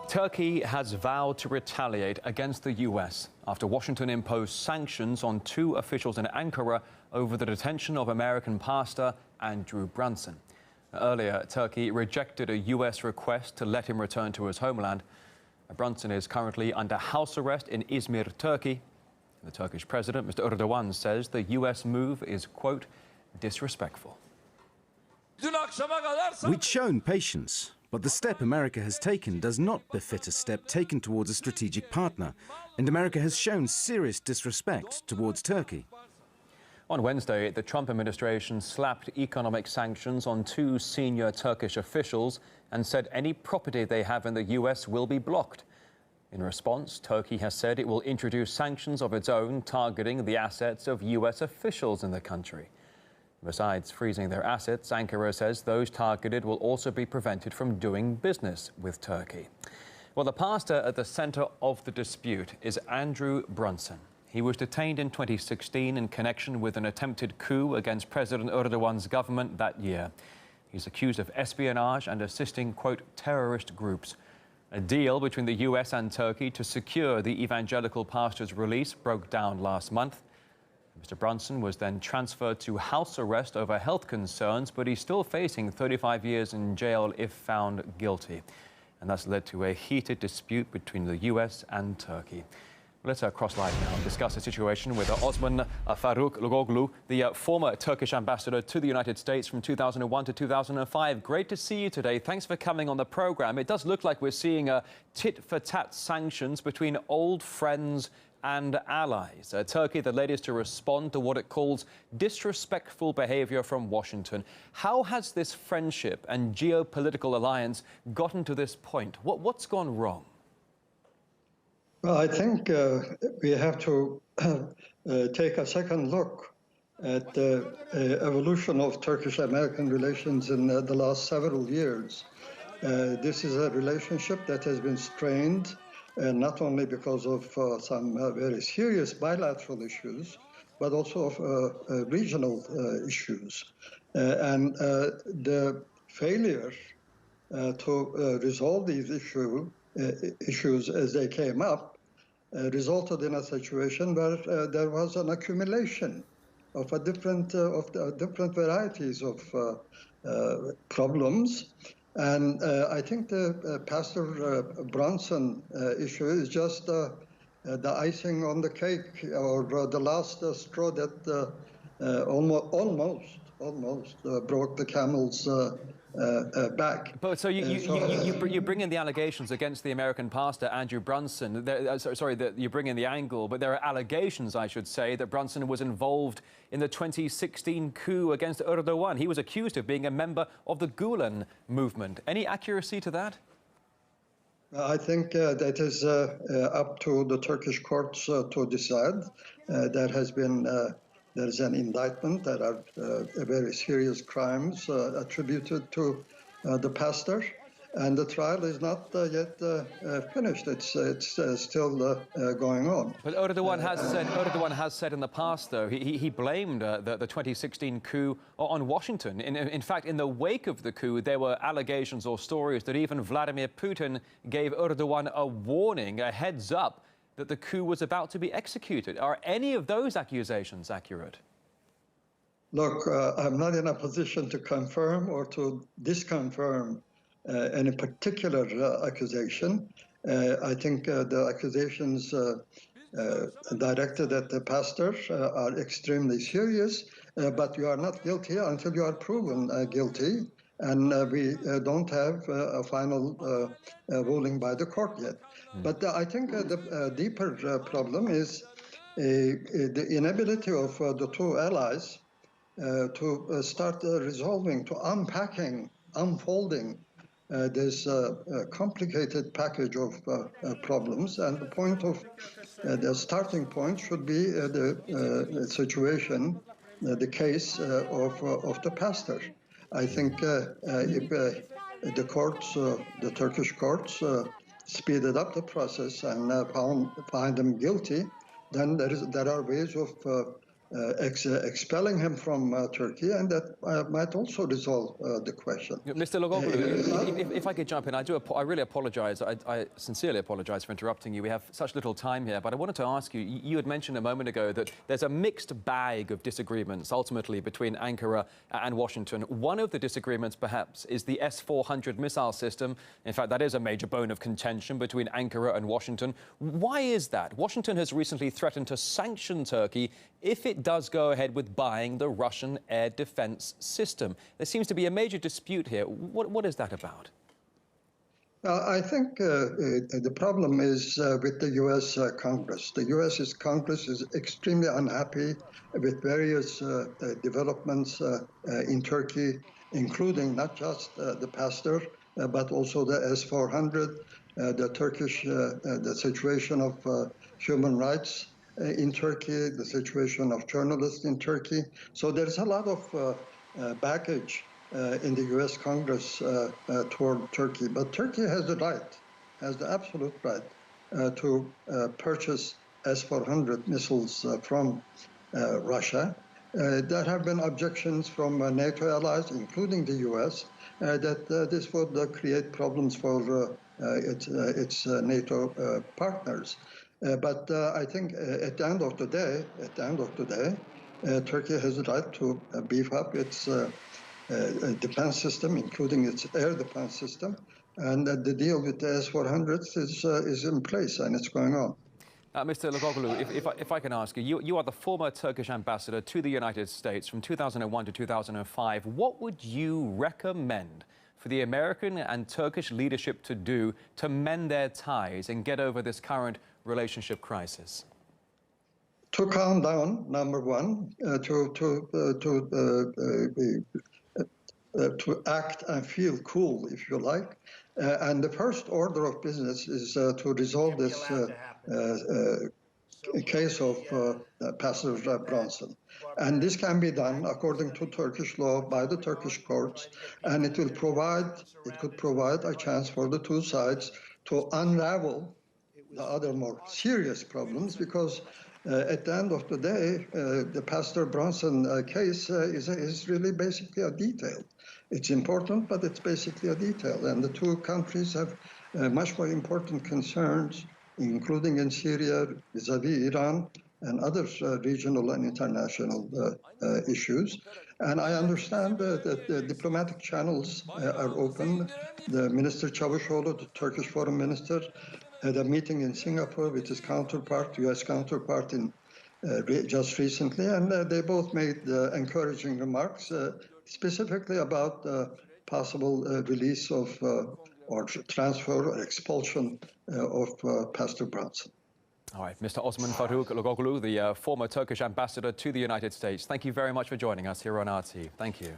Turkey has vowed to retaliate against the U.S. after Washington imposed sanctions on two officials in Ankara over the detention of American pastor Andrew Brunson. Earlier, Turkey rejected a U.S. request to let him return to his homeland. Brunson is currently under house arrest in Izmir, Turkey. The Turkish president, Mr. Erdogan, says the U.S. move is, quote, disrespectful. We'd shown patience, but the step America has taken does not befit a step taken towards a strategic partner, and America has shown serious disrespect towards Turkey. On Wednesday, the Trump administration slapped economic sanctions on two senior Turkish officials and said any property they have in the U.S. will be blocked. In response, Turkey has said it will introduce sanctions of its own targeting the assets of U.S. officials in the country. Besides freezing their assets, Ankara says those targeted will also be prevented from doing business with Turkey. Well, the pastor at the center of the dispute is Andrew Brunson. He was detained in 2016 in connection with an attempted coup against President Erdogan's government that year. He's accused of espionage and assisting, quote, terrorist groups. A deal between the U.S. and Turkey to secure the evangelical pastor's release broke down last month. Mr. Brunson was then transferred to house arrest over health concerns, but he's still facing 35 years in jail if found guilty. And that's led to a heated dispute between the U.S. and Turkey. Let's cross line now and discuss the situation with Osman Faruk, the former Turkish ambassador to the United States from 2001 to 2005. Great to see you today. Thanks for coming on the program. It does look like we're seeing tit-for-tat sanctions between old friends and allies. Turkey, the latest to respond to what it calls disrespectful behavior from Washington. How has this friendship and geopolitical alliance gotten to this point? What's gone wrong? Well, I think we have to take a second look at the evolution of Turkish-American relations in the last several years. This is a relationship that has been strained not only because of some very serious bilateral issues, but also of regional issues. And the failure to resolve these issues as they came up resulted in a situation where there was an accumulation of different varieties of problems. And I think the Pastor Brunson issue is just the icing on the cake, or the last straw that almost broke the camel's back. But so you bring in the allegations against the American pastor Andrew Brunson. You bring in the angle, but there are allegations, I should say, that Brunson was involved in the 2016 coup against Erdogan. He was accused of being a member of the Gulen movement. Any accuracy to that? I think that is up to the Turkish courts to decide. There is an indictment that are very serious crimes attributed to the pastor, and the trial is not yet finished. It's still going on. But Erdogan has said in the past, though, he blamed the 2016 coup on Washington. In fact, in the wake of the coup, there were allegations or stories that even Vladimir Putin gave Erdogan a warning, a heads up, that the coup was about to be executed. Are any of those accusations accurate? Look, I'm not in a position to confirm or to disconfirm any particular accusation. I think the accusations directed at the pastor are extremely serious, but you are not guilty until you are proven guilty. And we don't have a final ruling by the court yet. But I think the deeper problem is the inability of the two allies to start resolving, to unfolding this complicated package of problems. And the starting point should be the situation, the case of the pastor. I think if the courts, the Turkish courts, speeded up the process and find them guilty, then there are ways of expelling him from Turkey, and that might also resolve the question. Mr. Logoglu, if I could jump in, I really apologize. I sincerely apologize for interrupting you. We have such little time here, but I wanted to ask you, you had mentioned a moment ago that there's a mixed bag of disagreements ultimately between Ankara and Washington. One of the disagreements perhaps is the S-400 missile system. In fact, that is a major bone of contention between Ankara and Washington. Why is that? Washington has recently threatened to sanction Turkey if it does go ahead with buying the Russian air defense system. There seems to be a major dispute here. What is that about? I think the problem is with the U.S. Congress. The U.S. Congress is extremely unhappy with various developments in Turkey, including not just the pastor, but also the S-400, the Turkish, the situation of human rights in Turkey, the situation of journalists in Turkey. So there's a lot of baggage in the U.S. Congress toward Turkey. But Turkey has the right, has the absolute right to purchase S-400 missiles from Russia. There have been objections from NATO allies, including the U.S., that this would create problems for its NATO partners. But I think at the end of the day, Turkey has the right to beef up its defense system, including its air defense system, and the deal with the S-400s is in place and it's going on. Mr. Logoglu, if I can ask you, you are the former Turkish ambassador to the United States from 2001 to 2005. What would you recommend for the American and Turkish leadership to do to mend their ties and get over this current relationship crisis? To calm down, number one, to act and feel cool, if you like. And the first order of business is to resolve this case of Pastor Bronson. And this can be done according to Turkish law by the Turkish courts, and it could provide a chance for the two sides to unravel the other more serious problems, because at the end of the day, the Pastor Bronson case is really basically a detail. It's important, but it's basically a detail. And the two countries have much more important concerns, including in Syria, vis-à-vis Iran, and other regional and international issues. And I understand that the diplomatic channels are open. The Minister Çavuşoğlu, the Turkish foreign minister, had a meeting in Singapore with his counterpart, U.S. counterpart, just recently, and they both made encouraging remarks, specifically about possible release of or transfer or expulsion of Pastor Bronson. All right, Mr. Osman Faruk Logoglu, the former Turkish ambassador to the United States. Thank you very much for joining us here on RT. Thank you.